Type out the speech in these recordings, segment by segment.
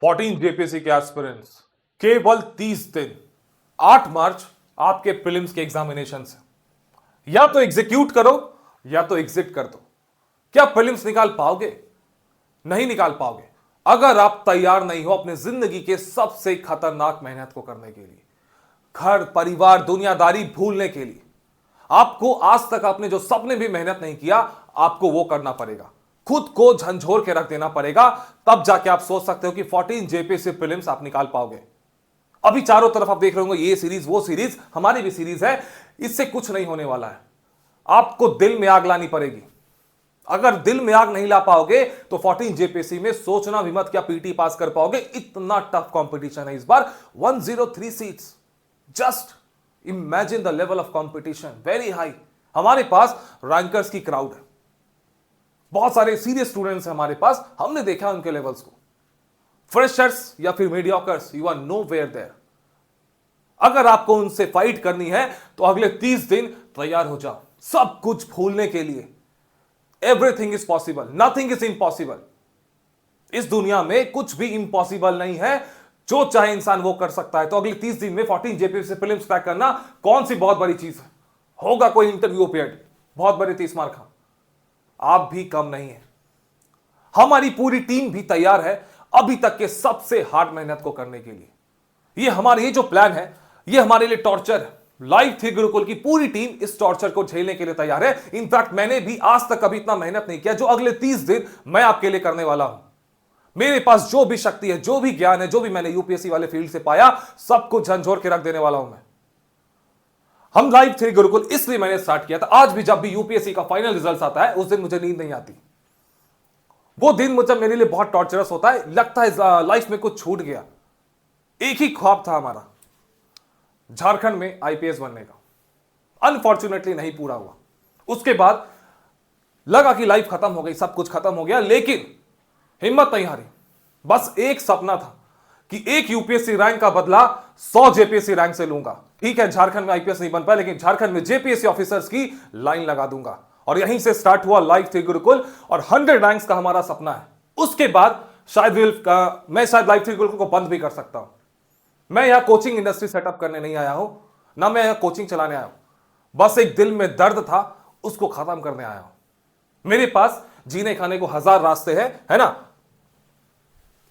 14 JPSC के aspirants, केवल 30 दिन, 8 मार्च आपके प्रीलिम्स के एग्जामिनेशन है। या तो एग्जीक्यूट करो या तो एग्जिट कर दो। क्या प्रीलिम्स निकाल पाओगे? नहीं निकाल पाओगे अगर आप तैयार नहीं हो अपने जिंदगी के सबसे खतरनाक मेहनत को करने के लिए, घर परिवार दुनियादारी भूलने के लिए। आपको आज तक आपने जो सपने भी मेहनत नहीं किया, आपको वो करना पड़ेगा, खुद को झंझोर के रख देना पड़ेगा, तब जाके आप सोच सकते हो कि 14 जेपीएससी प्रीलिम्स आप निकाल पाओगे। अभी चारों तरफ आप देख रहे होंगे ये सीरीज वो सीरीज, हमारी भी सीरीज है, इससे कुछ नहीं होने वाला है। आपको दिल में आग लानी पड़ेगी। अगर दिल में आग नहीं ला पाओगे तो 14 जेपीएससी में सोचना भी मत क्या पीटी पास कर पाओगे। इतना टफ कंपटीशन है इस बार, 103 seats. Just imagine the level of competition, very high. हमारे पास रैंकर्स की क्राउड है, बहुत सारे सीरियस स्टूडेंट्स हैं हमारे पास, हमने देखा उनके लेवल्स को। फ्रेशर्स या फिर mediocres, you are nowhere there. अगर आपको उनसे फाइट करनी है तो अगले 30 दिन तैयार हो जाओ, सब कुछ भूलने के लिए। Everything is possible, nothing is impossible. इस दुनिया में कुछ भी इंपॉसिबल नहीं है, जो चाहे इंसान वो कर सकता है। तो अगले 30 दिन में 14 जेपीएससी प्रीलिम्स क्रैक करना कौन सी बहुत बड़ी चीज है? होगा कोई इंटरव्यू अपीयर्ड, बहुत बड़ी 30 मार्क। आप भी कम नहीं है, हमारी पूरी टीम भी तैयार है अभी तक के सबसे हार्ड मेहनत को करने के लिए। ये जो प्लान है ये हमारे लिए टॉर्चर है। लाइव थ्री गुरुकुल की पूरी टीम इस टॉर्चर को झेलने के लिए तैयार है। इनफैक्ट मैंने भी आज तक कभी इतना मेहनत नहीं किया जो अगले 30 दिन मैं आपके लिए करने वाला हूं। मेरे पास जो भी शक्ति है, जो भी ज्ञान है, जो भी मैंने यूपीएससी वाले फील्ड से पाया, सब कुछ झंझोर के रख देने वाला हूं मैं। हम लाइव थ्री गुरुकुल इसलिए मैंने स्टार्ट किया था। आज भी जब भी यूपीएससी का फाइनल रिजल्ट आता है उस दिन मुझे नींद नहीं आती। वो दिन मुझे मेरे लिए बहुत टॉर्चरस होता है, लगता है लाइफ में कुछ छूट गया। एक ही ख्वाब था हमारा, झारखंड में आईपीएस बनने का, अनफॉर्चुनेटली नहीं पूरा हुआ। उसके बाद लगा कि लाइफ खत्म हो गई, सब कुछ खत्म हो गया, लेकिन हिम्मत नहीं हारी। बस एक सपना था कि एक यूपीएससी रैंक का बदला 100 जेपीएससी रैंक से लूंगा। ठीक है, झारखंड में आईपीएस नहीं बन पाया, लेकिन झारखंड में जेपीएससी ऑफिसर्स की लाइन लगा दूंगा। और यहीं से स्टार्ट हुआ लाइव थ्री गुरुकुल, और 100 रैंक्स का हमारा सपना है। उसके बाद शायद मैं लाइव थ्री गुरुकुल को बंद भी कर सकता हूं। मैं यहां कोचिंग इंडस्ट्री सेटअप करने नहीं आया हूं, ना मैं यहां कोचिंग चलाने आया हूं। बस एक दिल में दर्द था, उसको खत्म करने आया हूं। मेरे पास जीने खाने को 1000 रास्ते हैं, है ना।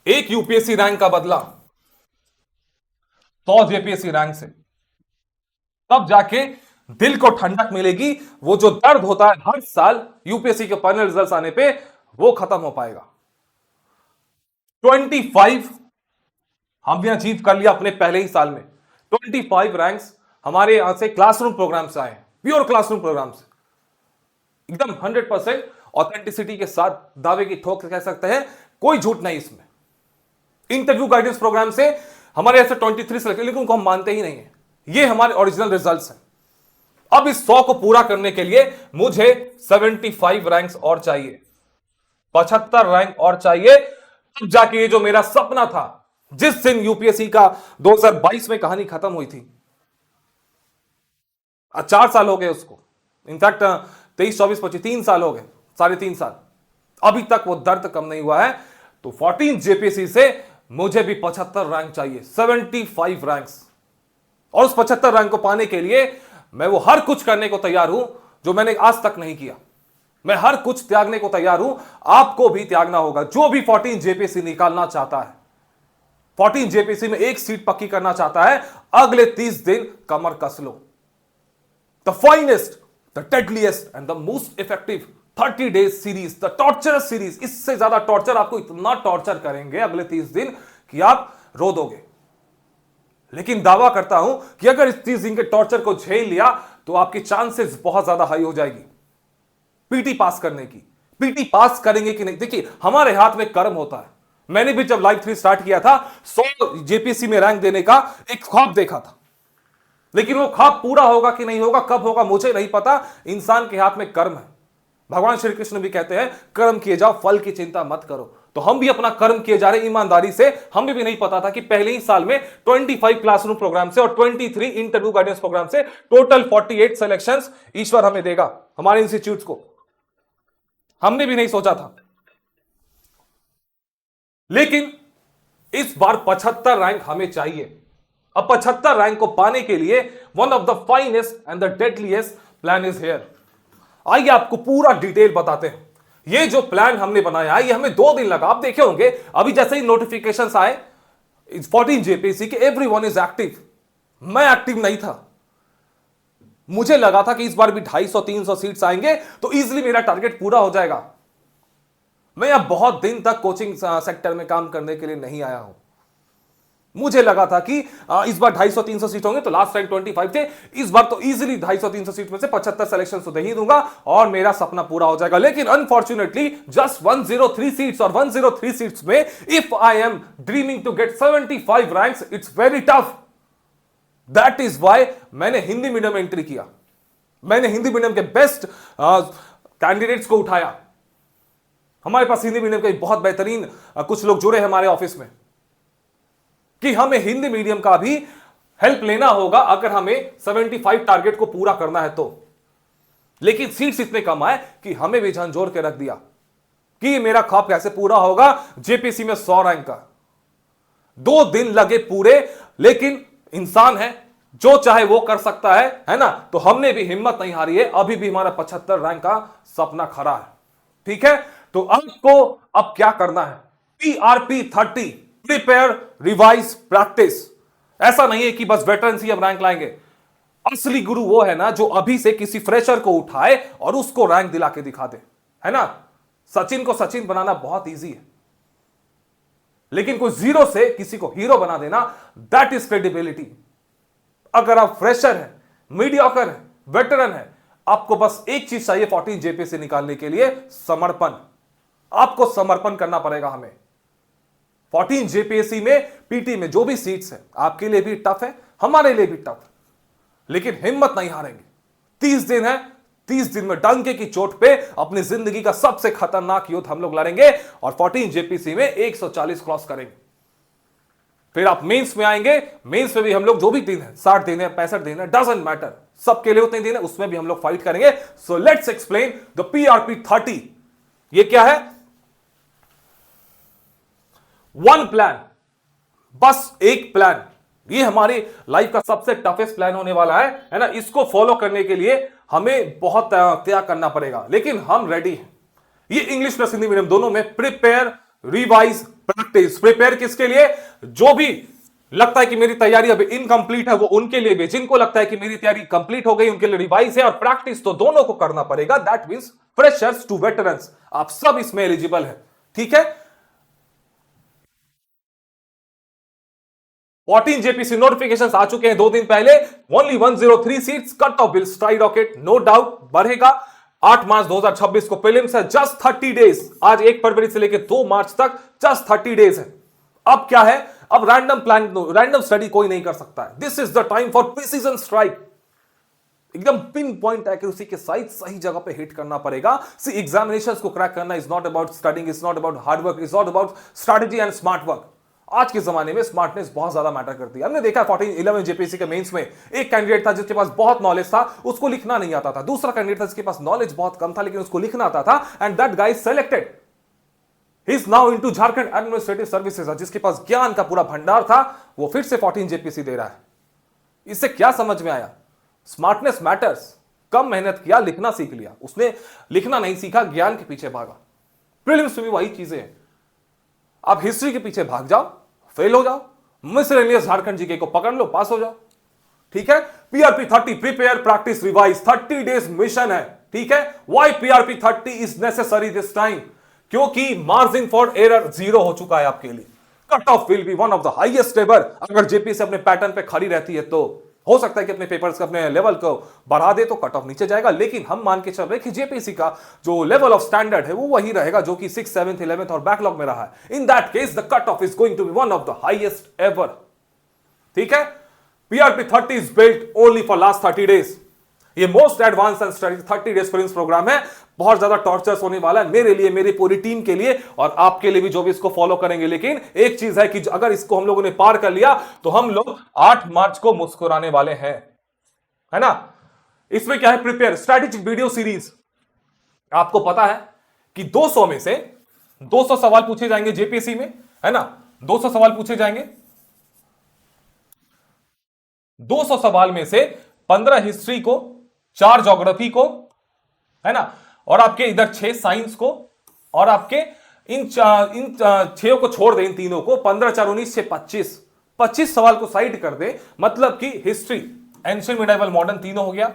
एक यूपीएससी रैंक का बदला 100 जेपीएससी रैंक से, तब जाके दिल को ठंडक मिलेगी। वो जो दर्द होता है हर साल यूपीएससी के फाइनल रिजल्ट्स आने पे, वो खत्म हो पाएगा। 25 हमने अचीव कर लिया अपने पहले ही साल में। 25 रैंक्स हमारे यहां से क्लासरूम प्रोग्राम से आए, प्योर क्लासरूम प्रोग्राम से, एकदम 100% ऑथेंटिसिटी के साथ दावे की ठोक कह सकते हैं, कोई झूठ नहीं इसमें। इंटरव्यू गाइडेंस प्रोग्राम से हमारे ऐसे 23 सिलेक्ट, लेकिन उनको हम मानते ही नहीं है। ये हमारे ओरिजिनल रिजल्ट्स हैं। अब इस 100 को पूरा करने के लिए मुझे 75 रैंक्स और चाहिए, 75 रैंक और चाहिए, तब जाके ये जो मेरा सपना था, जिस दिन यूपीएससी का 2022 में कहानी खत्म हुई थी, 4 साल हो गए उसको, इनफैक्ट 23, 24, 25, 3 साल हो गए, 3.5 साल, अभी तक वो दर्द कम नहीं हुआ है। तो 14 जेपीएससी से मुझे भी 75 रैंक चाहिए, 75 रैंक्स। और उस 75 रैंक को पाने के लिए मैं वो हर कुछ करने को तैयार हूं जो मैंने आज तक नहीं किया। मैं हर कुछ त्यागने को तैयार हूं, आपको भी त्यागना होगा। जो भी 14 जेपीएससी निकालना चाहता है, 14 जेपीएससी में एक सीट पक्की करना चाहता है, अगले 30 दिन कमर कस लो। The finest, the deadliest and the most effective 30 days series, the torturous series. इससे ज्यादा टॉर्चर, आपको इतना टॉर्चर करेंगे अगले 30 दिन कि आप रो दोगे। लेकिन दावा करता हूं कि अगर इस 30 दिन के टॉर्चर को झेल लिया तो आपकी चांसेस बहुत ज्यादा हाई हो जाएगी पीटी पास करने की। पीटी पास करेंगे कि नहीं, देखिए हमारे हाथ में कर्म होता है। मैंने भी जब लाइव 3 स्टार्ट किया था 100 जेपीएससी में रैंक देने का एक ख्वाब देखा था, लेकिन वो ख्वाब पूरा होगा कि नहीं होगा, कब होगा मुझे नहीं पता। इंसान के हाथ में कर्म है। भगवान श्री कृष्ण भी कहते हैं कर्म किए जाओ, फल की चिंता मत करो। तो हम भी अपना कर्म किए जा रहे ईमानदारी से। हमें भी नहीं पता था कि पहले ही साल में 25 क्लासरूम प्रोग्राम से और 23 इंटरव्यू गाइडेंस प्रोग्राम से टोटल 48 सिलेक्शंस ईश्वर हमें देगा, हमारे इंस्टीट्यूट को। हमने भी नहीं सोचा था। लेकिन इस बार 75 रैंक हमें चाहिए। अब 75 रैंक को पाने के लिए one of the finest and the deadliest plan is here. आइए आपको पूरा डिटेल बताते हैं। ये जो प्लान हमने बनाया ये हमें 2 दिन लगा। आप देखे होंगे अभी जैसे ही नोटिफिकेशंस आए 14 जेपीसी के एवरीवन इज एक्टिव। मैं एक्टिव नहीं था। मुझे लगा था कि इस बार भी 250-300 सीट्स आएंगे तो इजीली मेरा टारगेट पूरा हो जाएगा। मैं अब बहुत दिन तक कोचिंग सेक्टर में काम करने के लिए नहीं आया हूं। मुझे लगा था कि इस बार 250-300 सीट होंगे तो लास्ट टाइम 25 थे, इस बार तो इजीली 250-300 सीट में से 75 सिलेक्शन तो दे ही दूंगा और मेरा सपना पूरा हो जाएगा। लेकिन अनफॉर्चुनेटली जस्ट 103 सीट्स और 103 सीट्स में if I am dreaming to get 75 ranks it's very tough. That is why मैंने हिंदी मीडियम में एंट्री किया। मैंने हिंदी मीडियम के बेस्ट कैंडिडेट्स को उठाया। हमारे पास हिंदी मीडियम के बहुत बेहतरीन कुछ लोग जुड़े हैं हमारे ऑफिस में कि हमें हिंदी मीडियम का भी हेल्प लेना होगा अगर हमें 75 टारगेट को पूरा करना है तो। लेकिन सीट्स इतने कम आए कि हमें भी झंझोर के रख दिया कि मेरा ख्वाब कैसे पूरा होगा जेपीसी में 100 रैंक का। 2 दिन लगे पूरे, लेकिन इंसान है जो चाहे वो कर सकता है ना। तो हमने भी हिम्मत नहीं हारी है। अभी भी हमारा 75 रैंक का सपना खड़ा है। ठीक है, तो आपको अब क्या करना है? PRP 30 prepare revise practice. ऐसा नहीं है कि बस वेटरन्स ही अब रैंक लाएंगे। असली गुरु वो है ना जो अभी से किसी फ्रेशर को उठाए और उसको रैंक दिला के दिखा दे, है ना। सचिन को सचिन बनाना बहुत इजी है, लेकिन कोई जीरो से किसी को हीरो बना देना दैट इज क्रेडिबिलिटी। अगर आप फ्रेशर हैं, मीडियोकर हैं, वेटरन हैं, आपको बस एक चीज चाहिए 14 जेपी से निकालने के लिए, समर्पण। आपको समर्पण करना पड़ेगा हमें। 14 जेपीएससी में पीटी में जो भी सीट्स है आपके लिए भी टफ है, हमारे लिए भी टफ है, लेकिन हिम्मत नहीं हारेंगे। 30 दिन है, 30 दिन में डंके की चोट पे अपनी जिंदगी का सबसे खतरनाक युद्ध हम लोग लड़ेंगे और 14 जेपीसी में 140 क्रॉस करेंगे। फिर आप मेंस में आएंगे। मेंस में भी हम लोग जो भी दिन है, 60 दिन है, 65 दिन है, डजंट मैटर, सबके लिए उतने दिन है, उसमें भी हम लोग फाइट करेंगे। So let's explain the PRP 30। ये क्या है? वन प्लान, बस एक प्लान। ये हमारी लाइफ का सबसे टफेस्ट प्लान होने वाला है ना। इसको फॉलो करने के लिए हमें बहुत त्याग करना पड़ेगा, लेकिन हम रेडी हैं। ये इंग्लिश प्लस हिंदी मीडियम दोनों में प्रिपेयर रिवाइज प्रैक्टिस। प्रिपेयर किसके लिए? जो भी लगता है कि मेरी तैयारी अभी इनकंप्लीट है वो उनके लिए भी, जिनको लगता है कि मेरी तैयारी कंप्लीट हो गई उनके लिए रिवाइज है, और प्रैक्टिस तो दोनों को करना पड़ेगा। That means freshers to veterans, आप सब इसमें एलिजिबल है। ठीक है, 14 जेपीसी नोटिफिकेशंस आ चुके हैं 2 दिन पहले। Only 103 seats, cut off will skyrocket, no doubt बढ़ेगा। 8 मार्च 2026 को प्रीलिम्स है, जस्ट 30 डेज। आज 1 फरवरी से लेकर 2 मार्च तक जस्ट 30 डेज है। अब क्या है? अब रैंडम प्लान, रैंडम स्टडी कोई नहीं कर सकता है। This is the time for precision strike. एकदम पिन पॉइंट एक्यूरेसी के साथ सही जगह पे हिट करना पड़ेगा। सी, एग्जामिनेशंस को क्रैक करना is not about studying, is not about hard work, is not about strategy and smart work. आज के जमाने में स्मार्टनेस बहुत ज्यादा मैटर करती है। हमने देखा 11 जेपीसी के मेंस में एक कैंडिडेट था जिसके पास बहुत नॉलेज था, उसको लिखना नहीं आता था। दूसरा कैंडिडेट था जिसके पास नॉलेज बहुत कम था लेकिन उसको लिखना आता था, and that guy selected. He is now into Jharkhand administrative services. जिसके पास ज्ञान का पूरा भंडार था वो फिर से 14 जेपीसी दे रहा है। इससे क्या समझ में आया? Smartness matters. कम मेहनत किया, लिखना सीख लिया। उसने लिखना नहीं सीखा, ज्ञान के पीछे भागा। प्रीलिम्स में भी वही चीजें हैं। आप हिस्ट्री के पीछे भाग जाओ, फेल हो जाओ। मिसलेनियस झारखंड जीके को पकड़ लो, पास हो जाओ। ठीक है, PRP 30 prepare practice revise 30 days mission है। ठीक है, why PRP 30 is necessary this time? क्योंकि मार्जिन फॉर एरर 0 हो चुका है आपके लिए। Cut off will be one of the highest ever. अगर जेपी से अपने पैटर्न पे खड़ी रहती है तो हो सकता है कि अपने पेपर्स का अपने लेवल को बढ़ा दे तो कट ऑफ नीचे जाएगा, लेकिन हम मान के चल रहे कि जेपीसी का जो लेवल ऑफ स्टैंडर्ड है वो वही रहेगा जो कि 6th 7th 11th और बैकलॉग में रहा है। In that case the cut off is going to be one of the highest ever. ठीक है, PRP 30 is built only for last 30 days. ये most advance and study 30 days prelims programme है। बहुत ज्यादा टॉर्चर्स होने वाला है मेरे लिए, मेरी पूरी टीम के लिए और आपके लिए भी जो भी इसको फॉलो करेंगे। लेकिन एक चीज है कि अगर इसको हम लोगों ने पार कर लिया तो हम लोग 8 मार्च को मुस्कुराने वाले हैं, है ना। इसमें क्या है? Prepare strategic video series. आपको पता है कि 200 में से 200 सवाल पूछे जाएंगे जेपीएससी में, है ना। 200 सवाल पूछे जाएंगे। 200 सवाल में से 15 हिस्ट्री को, 4 ज्योग्राफी को, है ना, और आपके इधर 6 साइंस को, और आपके इन 6 को छोड़ दे, इन तीनों को 15 4 19 6 25, 25 सवाल को साइड कर दे, मतलब कि हिस्ट्री, एंशिएंट, मिडाइवल, मॉडर्न तीनों हो गया।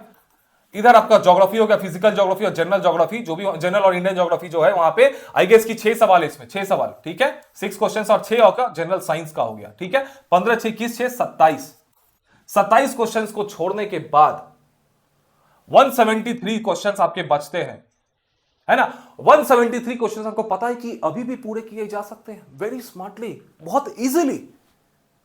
इधर आपका ज्योग्राफी हो गया, फिजिकल ज्योग्राफी और जनरल ज्योग्राफी, जो भी जनरल और इंडियन ज्योग्राफी जो है वहां पे आई गेस की 6 सवाल है, इसमें 6 सवाल, ठीक है, 6 क्वेश्चंस और 6 का जनरल साइंस का हो गया, ठीक है। 15 6 21 6 27, 27 क्वेश्चंस को छोड़ने के बाद 173 क्वेश्चंस आपके बचते हैं, है ना। 173 क्वेश्चंस आपको पता है कि अभी भी पूरे किए जा सकते हैं वेरी स्मार्टली, बहुत इजीली।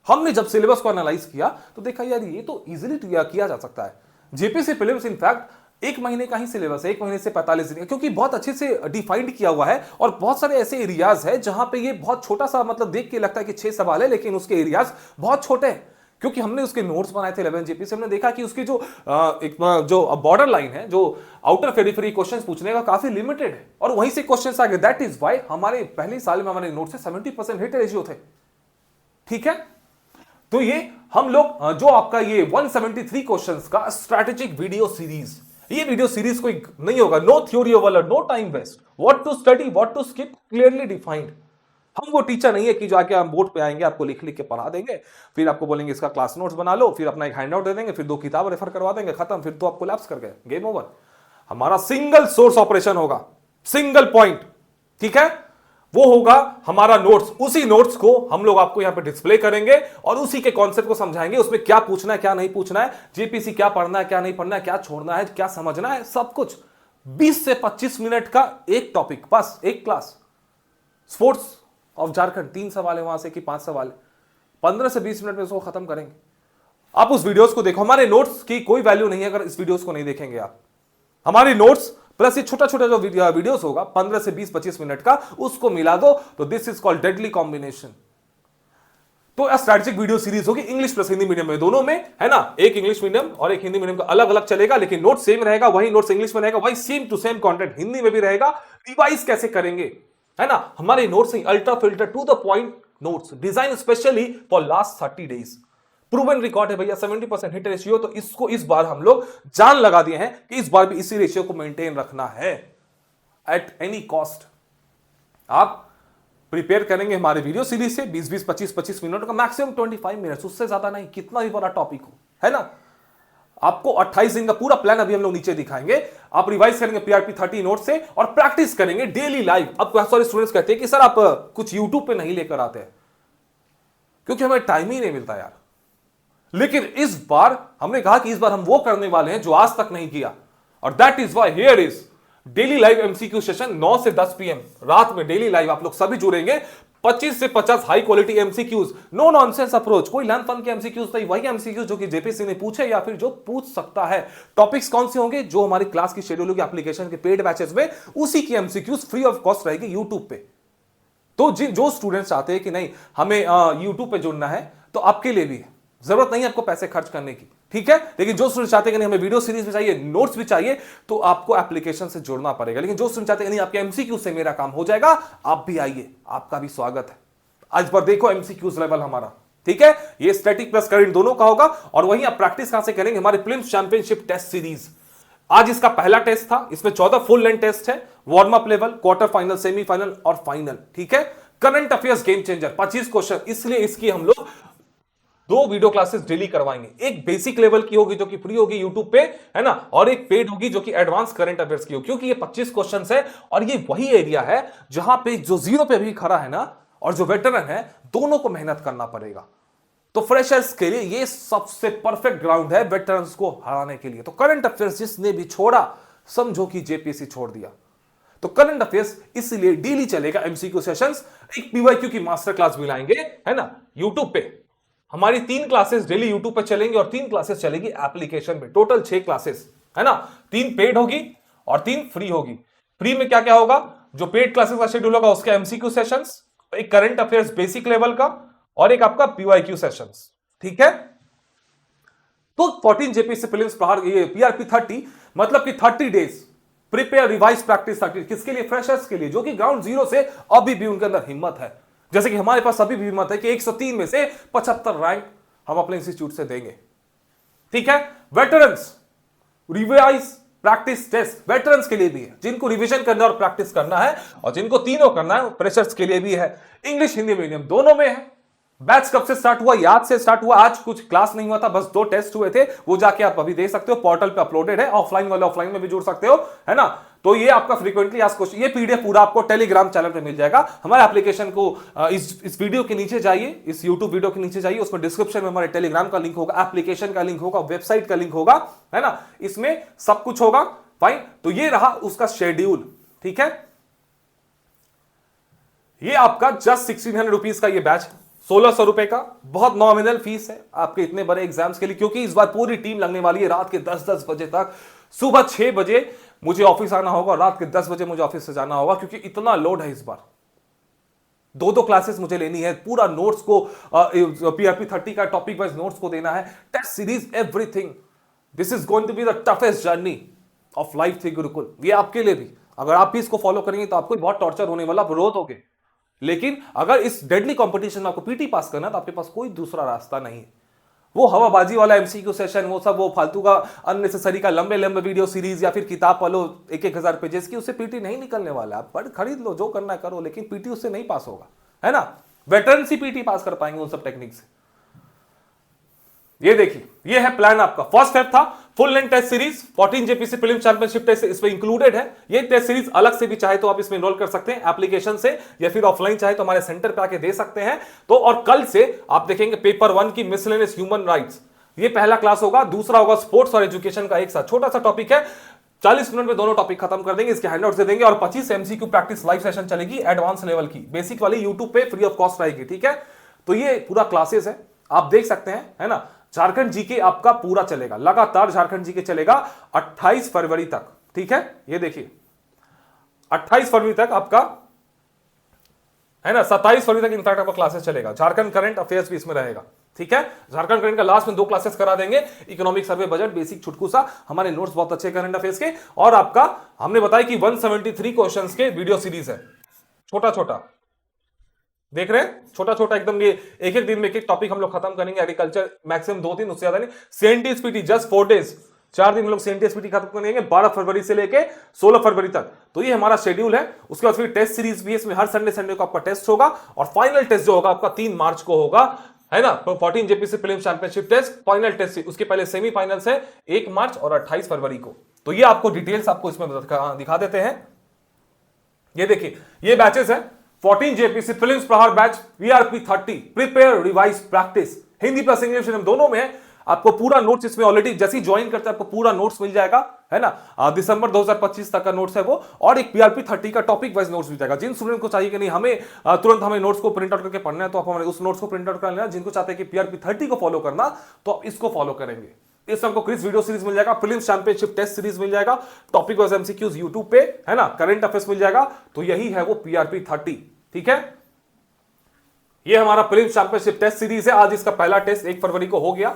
हमने जब सिलेबस को एनालाइज किया तो देखा यार ये तो इजीली किया जा सकता है। जेपीसी प्रीलिम्स इनफैक्ट 1 महीने का ही सिलेबस है, 1 महीने से 45 दिन, क्योंकि बहुत अच्छे से डिफाइंड किया हुआ है, और बहुत सारे ऐसे एरियाज है जहां पे ये बहुत छोटा सा, मतलब देख के लगता है कि 6 सवाल है, लेकिन उसके एरियाज बहुत छोटे हैं, क्योंकि हमने उसके नोट्स बनाए थे 11 जेपी से। हमने देखा कि उसकी जो बॉर्डर लाइन है, जो आउटर पेरिफेरी क्वेश्चन पूछने का काफी लिमिटेड है, और वहीं से क्वेश्चन आ गए। दैट इज वाई हमारे पहले साल में हमारे नोट्स से 70% हिट रेशियो थे, ठीक है। तो ये हम लोग जो आपका ये 173 क्वेश्चंस का स्ट्रैटेजिक वीडियो सीरीज, ये वीडियो सीरीज कोई नहीं होगा, नो थ्योरी वाला, no time waste, what to study, what to skip, clearly defined. हम वो टीचर नहीं है कि जो आके हम बोर्ड पे आएंगे, आपको लिख लिख के पढ़ा देंगे, फिर आपको बोलेंगे इसका क्लास नोट्स बना लो, फिर अपना एक हैंड आउट दे देंगे, फिर 2 किताब रेफर करवा देंगे, खत्म, फिर तो आपको लैप्स कर गए, गेम ओवर। हमारा सिंगल सोर्स ऑपरेशन होगा, सिंगल पॉइंट, ठीक है, वो होगा हमारा नोट्स। उसी नोट्स को हम लोग आपको यहां पे डिस्प्ले करेंगे और उसी के कॉन्सेप्ट को समझाएंगे, उसमें क्या पूछना है क्या नहीं पूछना है, जेपीसी क्या पढ़ना है क्या नहीं पढ़ना है, क्या छोड़ना है क्या समझना है, सब कुछ 20 से 25 मिनट का एक टॉपिक, बस एक क्लास। स्पोर्ट्स ऑफ झारखंड 3 सवाल है वहां से कि 5 सवाल है, 15 से 20 मिनट में उसको खत्म करेंगे। आप उस वीडियोस को देखो, हमारे नोट्स की कोई वैल्यू नहीं है अगर इस वीडियोस को नहीं देखेंगे आप। हमारी नोट्स प्लस ये छोटा छोटा जो वीडियोस होगा 15 से 20-25 मिनट का, उसको मिला दो तो this is called deadly combination. तो स्ट्रैटेजिक वीडियो सीरीज होगी इंग्लिश प्लस हिंदी मीडियम में, दोनों में, है ना। एक इंग्लिश मीडियम और एक हिंदी मीडियम का अलग अलग चलेगा, लेकिन नोट सेम रहेगा, वही नोट्स इंग्लिश में रहेगा, वही same to same content Hindi में भी रहेगा। रिवाइज कैसे करेंगे, है ना, हमारे notes ultra filter to the point notes, design specially for last 30 days. Proven record है भैया, 70% हिट रेशियो, तो इसको इस बार हम लोग जान लगा दिए हैं कि इस बार भी इसी रेशियो को मेंटेन रखना है एट एनी कॉस्ट। आप प्रिपेयर करेंगे हमारे वीडियो सीरीज से 20-20, 25-25 मिनट का, मैक्सिमम 25 मिनट्स, उससे ज्यादा नहीं, कितना भी बड़ा टॉपिक हो, है ना। आपको 28 दिन का पूरा प्लान अभी हम लोग नीचे दिखाएंगे। आप रिवाइज करेंगे पीआरपी 30 नोट से और प्रैक्टिस करेंगे डेली लाइव। अब बहुत सारे स्टूडेंट्स कहते हैं कि सर आप कुछ यूट्यूब पे नहीं लेकर आते हैं, क्योंकि हमें टाइम ही नहीं मिलता यार। लेकिन इस बार हमने कहा कि इस बार हम वो करने वाले हैं जो आज तक नहीं किया, और that is why here is daily live MCQ session 9 से 10 पीएम रात में डेली लाइव आप लोग सभी जुड़ेंगे। 25 से 50 high quality MCQs, no nonsense approach, कोई लर्न फन के एमसीक्यूज नहीं, वही एमसीक्यूज जो कि जेपीसी ने पूछे या फिर जो पूछ सकता है। टॉपिक्स कौन से होंगे, जो हमारी क्लास की शेड्यूल होगी एप्लीकेशन के पेड बैचेस में, उसी की एमसीक्यूज फ्री ऑफ कॉस्ट रहेगी यूट्यूब पे। तो जो स्टूडेंट्स चाहते हैं कि नहीं हमें यूट्यूब पे जुड़ना है, तो आपके लिए भी है, जरूरत नहीं है आपको पैसे खर्च करने की, ठीक है। लेकिन जो स्टूडेंट चाहते हैं कि नहीं हमें वीडियो सीरीज भी चाहिए, नोट्स भी चाहिए, तो आपको एप्लीकेशन से जुड़ना पड़ेगा। लेकिन जो स्टूडेंट चाहते हैं नहीं आपके एमसीक्यू से मेरा काम हो जाएगा, आप भी आइए, आपका भी स्वागत है। आज पर देखो एमसीक्यूज लेवल हमारा, ठीक है, ये स्टैटिक प्लस करंट दोनों का होगा। और वहीं आप प्रैक्टिस कहां से करेंगे, हमारे प्रीलिम्स चैंपियनशिप टेस्ट सीरीज। आज इसका पहला टेस्ट था, इसमें 14 फुल लेंथ टेस्ट है, warm up level, quarter final, semifinal और फाइनल, ठीक है। Current affairs game changer 25 question, इसलिए इसकी हम लोग 2 वीडियो क्लासेस डेली करवाएंगे। एक बेसिक लेवल की होगी जो कि फ्री होगी यूट्यूब पे, है ना, और एक पेड होगी जो कि एडवांस करंट अफेयर्स की होगी। क्योंकि ये 25 क्वेश्चंस है और ये वही एरिया है जहां पे जो जीरो पे भी खड़ा है ना और जो वेटरन है, दोनों को मेहनत करना पड़ेगा। तो फ्रेशर्स के लिए ये सबसे परफेक्ट ग्राउंड है वेटरन्स को हराने के लिए। तो करंट अफेयर्स जिसने भी छोड़ा, समझो कि जेपीसी छोड़ दिया। तो करंट अफेयर्स इसलिए डेली चलेगा एमसीक्यू सेशंस, एक पीवाईक्यू की मास्टर क्लास भी लाएंगे, है ना, यूट्यूब पे। हमारी 3 क्लासेस डेली यूट्यूब पे चलेंगी और 3 क्लासेस चलेगी एप्लीकेशन पे, टोटल 6 क्लासेस, है ना। 3 पेड होगी और 3 फ्री होगी। फ्री में क्या क्या होगा, जो पेड क्लासेस का शेड्यूल होगा उसके एमसीक्यू सेशंस, एक करंट अफेयर्स बेसिक लेवल का और एक आपका पीवाईक्यू सेशंस, ठीक है। तो 14 जेपीसी प्रीलिम्स पीआरपी 30 मतलब कि 30 डेज प्रिपेयर रिवाइज प्रैक्टिस 30, किसके लिए, फ्रेशर्स के लिए, जो कि ग्राउंड जीरो से अभी भी उनके अंदर हिम्मत है। जैसे कि हमारे पास अभी भी हिम्मत है कि 103 में से 75 रैंक हम अपने इंस्टीट्यूट से देंगे। ठीक है, veterans revise practice test veterans के लिए भी है, जिनको रिवीजन करना और प्रैक्टिस करना है, और जिनको तीनों करना है प्रेशर्स के लिए भी है। इंग्लिश हिंदी मीडियम दोनों में है। बैच कब से स्टार्ट हुआ? याद से स्टार्ट हुआ। आज कुछ क्लास नहीं हुआ था, बस 2 टेस्ट हुए थे, वो जाके आप अभी देख सकते हो, पोर्टल पे अपलोडेड है। ऑफलाइन वाले ऑफलाइन में भी जुड़ सकते हो, है ना। तो ये आपका फ्रीक्वेंटली आस्क्ड क्वेश्चन, ये पीडीएफ पूरा आपको टेलीग्राम चैनल पे मिल जाएगा। हमारे एप्लीकेशन को इस वीडियो के नीचे जाइए, इस यूट्यूब वीडियो के नीचे जाइए, उसमें डिस्क्रिप्शन में हमारे टेलीग्राम का लिंक होगा, एप्लीकेशन का लिंक होगा, वेबसाइट का लिंक होगा, है ना। इसमें सब कुछ होगा। फाइन, तो ये रहा उसका शेड्यूल। ठीक है, ये आपका जस्ट 1600 रुपीज का ये बैच, 1600 रुपए का, बहुत नॉमिनल फीस है आपके इतने बड़े एग्जाम्स के लिए, क्योंकि इस बार पूरी टीम लगने वाली है रात के 10-10 बजे तक। सुबह 6 बजे मुझे ऑफिस आना होगा, रात के 10 बजे मुझे ऑफिस से जाना होगा, क्योंकि इतना लोड है इस बार। 2-2 क्लासेस मुझे लेनी है, पूरा नोट्स को पीआरपी 30 का टॉपिक वाइज नोट्स को देना है, test series, everything. This is going to be the toughest journey of life थी गुरुकुल, ये आपके लिए भी। अगर आप भी इसको फॉलो करेंगे तो आपको बहुत टॉर्चर होने वाला, आप रोओगे। लेकिन अगर इस डेडली कंपटीशन में आपको पीटी पास करना है तो आपके पास कोई दूसरा रास्ता नहीं है। वो हवाबाजी वाला एमसीक्यू सेशन, वो सब, वो फालतू का अननेसेसरी का लंबे लंबे वीडियो सीरीज या फिर किताब पढ़ो 1-1000 पेजेस की, उससे पीटी नहीं निकलने वाला। आप पढ़ खरीद लो, जो करना है करो, लेकिन पीटी उससे नहीं पास होगा, है ना। वेटरन सी पीटी पास कर पाएंगे उन सब टेक्निक से। ये देखिए, ये है प्लान आपका। फर्स्ट स्टेप था full length test series, 14 JPC prelim championship test इसमें इंक्लूडेड है। ये टेस्ट सीरीज अलग से भी चाहे तो आप इसमें एनरोल कर सकते हैं एप्लीकेशन से, या फिर ऑफलाइन चाहे तो हमारे सेंटर पे आके दे सकते हैं। तो और कल से आप देखेंगे पेपर 1 की मिसलेनियस ह्यूमन राइट्स, ये पहला क्लास होगा। दूसरा होगा स्पोर्ट्स और एजुकेशन का एक साथ, छोटा सा टॉपिक है, 40 मिनट में दोनों टॉपिक खत्म कर देंगे, इसके हैंडआउट्स दे देंगे। और 25 एमसीक्यू प्रैक्टिस लाइव सेशन चलेगी एडवांस लेवल की, बेसिक वाली यूट्यूब पे फ्री ऑफ कॉस्ट रहेगी। ठीक है, तो ये पूरा क्लासेस है, आप देख सकते हैं, है ना। झारखंड जीके आपका पूरा चलेगा लगातार, झारखंड जीके चलेगा 28 फरवरी तक। ठीक है, ये देखिए 28 फरवरी तक आपका, है ना, 27 फरवरी तक इनफैक्ट आपका क्लासेस चलेगा। झारखंड करंट अफेयर्स भी इसमें रहेगा। ठीक है, झारखंड करंट का लास्ट में 2 क्लासेस करा देंगे, इकोनॉमिक सर्वे, बजट, बेसिक, छुटकू सा, हमारे नोट्स बहुत अच्छे करंट अफेयर्स के। और आपका हमने बताया कि 173 क्वेश्चंस के वीडियो सीरीज है, छोटा छोटा देख रहे हैं, छोटा छोटा एकदम। ये एक एक दिन में एक एक टॉपिक हम लोग खत्म करेंगे। एग्रीकल्चर मैक्सिमम 2 दिन, उससे ज्यादा नहीं। सीएनटीएसपीटी जस्ट 4 डेज, 4 दिन हम लोग सीएनटीएसपीटी खत्म करेंगे, 12 फरवरी से लेके 16 फरवरी तक। तो ये हमारा शेड्यूल है। उसके बाद फिर टेस्ट सीरीज भी है, इसमें हर संडे को आपका टेस्ट होगा, और फाइनल टेस्ट जो होगा आपका 3 मार्च को होगा, है ना। 14 JPC prelims championship test, final test, उसके पहले सेमीफाइनल्स है 1 मार्च और 28 फरवरी को। तो ये आपको डिटेल्स आपको इसमें दिखा देते हैं। ये देखिए, ये बैचेस है 14 जेपीसी प्रीलिम्स प्रहार batch, PRP 30 prepare revise practice, Hindi plus English दोनों में है। आपको पूरा नोट्स इसमें ऑलरेडी जैसे ही ज्वाइन करते हैं आपको पूरा नोट्स मिल जाएगा, है ना। दिसंबर 2025 तक का नोट्स है वो, और एक पीआरपी 30 का टॉपिक वाइज नोट्स मिल जाएगा। जिन स्टूडेंट को चाहिए कि नहीं हमें तुरंत हमें नोट्स को प्रिंट आउट करके पढ़ना है, तो आप हमारे उस नोट्स को प्रिंट आउट कर लेना। जिनको चाहते हैं कि पीआरपी 30 को फॉलो करना, तो आप इसको फॉलो करेंगे। इसमें हमको क्विज वीडियो सीरीज मिल जाएगा, प्रीलिम्स चैंपियनशिप टेस्ट सीरीज मिल जाएगा, टॉपिक वाइज एमसीक्यूज यूट्यूब पे, है ना, करंट अफेयर्स मिल जाएगा। तो यही है वो पीआरपी 30। ठीक है, ये हमारा प्रीलिम्स चैंपियनशिप टेस्ट सीरीज है। आज इसका पहला टेस्ट 1 फरवरी को हो गया,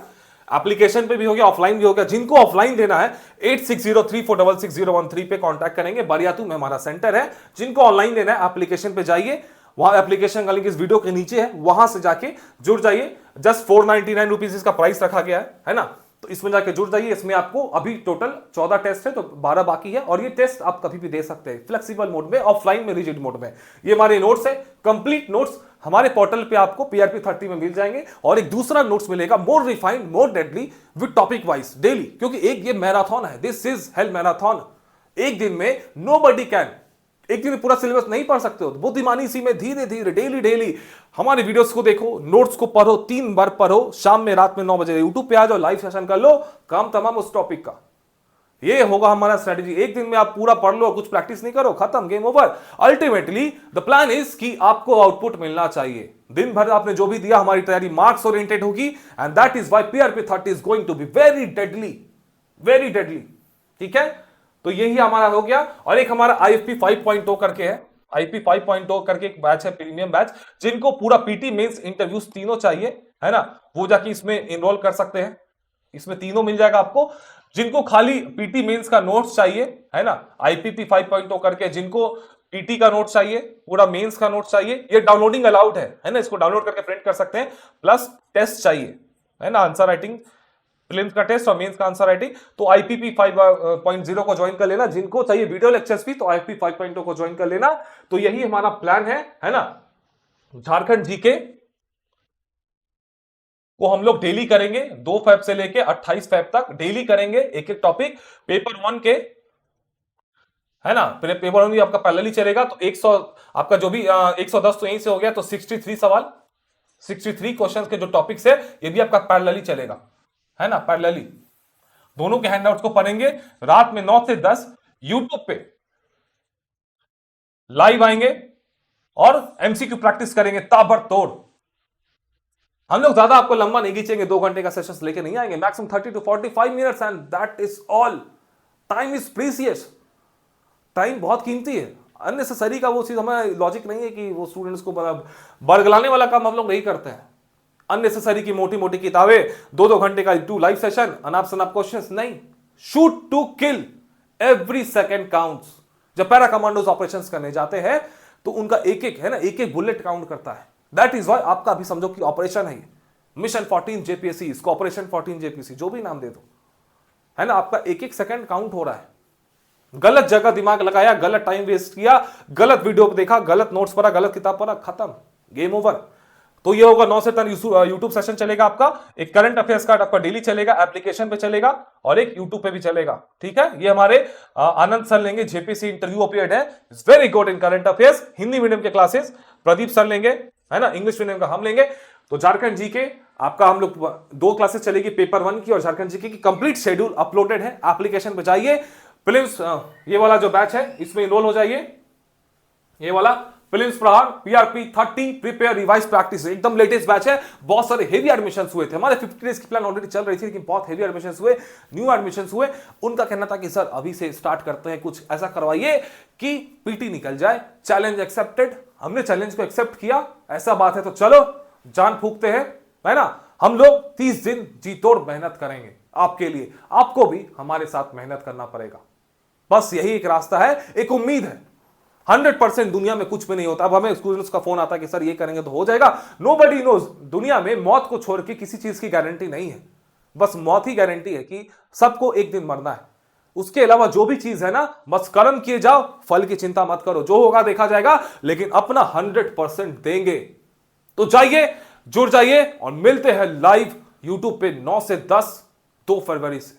एप्लीकेशन पे भी हो गया, ऑफलाइन भी हो गया। जिनको ऑफलाइन देना है 8603466013 पे कांटेक्ट करेंगे, बारियातू में हमारा सेंटर है। जिनको ऑनलाइन देना है एप्लीकेशन पे जाइए, वहां एप्लीकेशन का लिंक इस वीडियो के नीचे है, वहां से जाके जुड़ जाइए। जस्ट 499 रुपीज इसका प्राइस रखा गया है ना। तो इसमें जाके जुड़ जाइए। इसमें आपको अभी टोटल 14 टेस्ट है, तो 12 बाकी है, और ये टेस्ट आप कभी भी दे सकते हैं, फ्लेक्सिबल मोड में, ऑफलाइन में, रिजिड मोड में। ये हमारे नोट्स है, कंप्लीट नोट्स हमारे पोर्टल पे आपको पीआरपी 30 में मिल जाएंगे। और एक दूसरा नोट्स मिलेगा, more refined, more deadly, with topic wise daily, क्योंकि एक ये मैराथन है, दिस इज हेल्थ मैराथन। एक दिन में नोबडी कैन, एक दिन में पूरा सिलेबस नहीं पढ़ सकते हो, बुद्धिमानी इसी में धीरे धीरे डेली हमारे वीडियोस को देखो, नोट्स को पढ़ो, 3 बार पढ़ो, शाम में रात में 9 बजे यूट्यूब पे आ जाओ, लाइव सेशन कर लो, काम तमाम उस टॉपिक का। ये होगा हमारा स्ट्रेटेजी। एक दिन में आप पूरा पढ़ लो, कुछ प्रैक्टिस नहीं करो, खत्म, game over. Ultimately the plan is कि आपको आउटपुट मिलना चाहिए। दिन भर आपने जो भी दिया, हमारी तैयारी मार्क्स ओरिएंटेड होगी, and that is why PRP 30 is going to be very deadly. ठीक है, तो यही हमारा हो गया। और एक हमारा आईएफपी 5.0 करके है, आईपी 5.0 करके एक बैच है, प्रीमियम बैच। जिनको पूरा पीटी मेंस इंटरव्यूज तीनों चाहिए, है ना, वो जाके इसमें एनरोल कर सकते हैं। इसमें तीनों मिल जाएगा आपको। जिनको खाली पीटी मेंस का नोट्स चाहिए, है ना, आईपीपी 5.0 करके, जिनको पीटी का नोट चाहिए, पूरा मेंस का नोट चाहिए, ये डाउनलोडिंग अलाउड है ना, इसको डाउनलोड करके प्रिंट कर सकते हैं, प्लस टेस्ट चाहिए, है ना, आंसर राइटिंग, प्रीलिम्स का टेस्ट और मेंस का आंसर राइटिंग। तो आईपीपी 5.0 को ज्वाइन कर लेना, जिनको चाहिए वीडियो लेक्चर्स भी तो आईपीपी 5.0 को ज्वाइन कर लेना। तो यही हमारा प्लान है ना। झारखंड जीके को हम लोग डेली करेंगे, 2 फेब से लेके 28 फेब तक डेली करेंगे एक एक टॉपिक। पेपर 1 के, है ना, पेपर 1 भी आपका पैरेलली चलेगा, तो 100 आपका जो भी 110 तो यहीं से हो गया, तो 63 सवाल, 63 क्वेश्चंस के जो टॉपिक्स है ये भी आपका पैरेलली चलेगा, है ना, पैरेलली। दोनों के हैंडआउट्स को पढ़ेंगे रात में 9 से 10 यूट्यूब पे लाइव आएंगे और एमसीक्यू प्रैक्टिस करेंगे ताबड़तोड़। हम लोग ज्यादा आपको लंबा नहीं खींचेंगे, 2 घंटे का सेशन लेके नहीं आएंगे, maximum 30 to 45 minutes and that is all. Time is precious, time बहुत कीमती है। अननेसेसरी का वो चीज हमें लॉजिक नहीं है कि वो स्टूडेंट्स को बरगलाने वाला काम हम लोग नहीं करते हैं। अननेसेसरी की मोटी मोटी किताबें, 2-2 घंटे का 2 लाइव सेशन, अनाप शनाप क्वेश्चंस नहीं। Shoot to kill, every second counts. जब पैरा कमांडोज ऑपरेशंस करने जाते हैं तो उनका एक एक, है ना, एक एक बुलेट काउंट करता है। दैट इज वाई आपका अभी समझो कि ऑपरेशन है, मिशन 14 जेपीएससी, इसको ऑपरेशन 14 जेपीएससी जो भी नाम दे दो, है ना, आपका एक एक सेकंड काउंट हो रहा है। गलत जगह दिमाग लगाया, गलत टाइम वेस्ट किया, गलत वीडियो देखा, गलत नोट्स पढ़ा, गलत किताब पढ़ा, खत्म, गेम ओवर। तो ये होगा 9 से 10 यूट्यूब सेशन चलेगा आपका, एक करंट अफेयर्स का आपका डेली चलेगा, एप्लीकेशन पे चलेगा और एक यूट्यूब पे भी चलेगा, ठीक है। ये हमारे आनंद सर लेंगे, जेपीसी इंटरव्यू अपीयर्ड है, it's very good in current affairs. Hindi medium के क्लासेस प्रदीप सर लेंगे, है ना, इंग्लिश मीडियम का हम लेंगे। तो झारखंड जीके आपका हम लोग 2 क्लासेस चलेगी, पेपर 1 की और झारखंड जीके की। कंप्लीट शेड्यूल अपलोडेड है, एप्लीकेशन पे जाइए। प्रीलिम्स ये वाला जो बैच है इसमें इनरोल हो जाइए, ये वाला प्रीलिम्स प्रहार पीआरपी 30 प्रिपेयर रिवाइज प्रैक्टिस, एकदम लेटेस्ट बैच है। बहुत सारे हेवी एडमिशंस हुए थे, हमारे 50 डेज की प्लान ऑलरेडी चल रही थी, लेकिन बहुत हेवी एडमिशंस हुए, न्यू एडमिशंस हुए। उनका कहना था कि सर अभी से स्टार्ट करते हैं, कुछ ऐसा करवाइए कि पीटी निकल जाए। चैलेंज एक्सेप्टेड, हमने चैलेंज को एक्सेप्ट किया। ऐसा बात है तो चलो जान फूकते हैं, है ना। हम लोग 30 दिन जी तोड़ मेहनत करेंगे आपके लिए, आपको भी हमारे साथ मेहनत करना पड़ेगा। बस यही एक रास्ता है, एक उम्मीद है। 100% दुनिया में कुछ भी नहीं होता। अब हमें स्टूडेंट्स का फोन आता है कि सर ये करेंगे तो हो जाएगा। नोबडी नोज, दुनिया में मौत को छोड़ के किसी चीज की गारंटी नहीं है, बस मौत ही गारंटी है कि सबको एक दिन मरना है। उसके अलावा जो भी चीज है ना, बस कर्म किए जाओ, फल की चिंता मत करो, जो होगा देखा जाएगा, लेकिन अपना 100% देंगे। तो जाइए, जुड़ जाइए और मिलते हैं लाइव यूट्यूब पे 9 से 10 2 फरवरी से।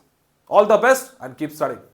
All the best and keep studying.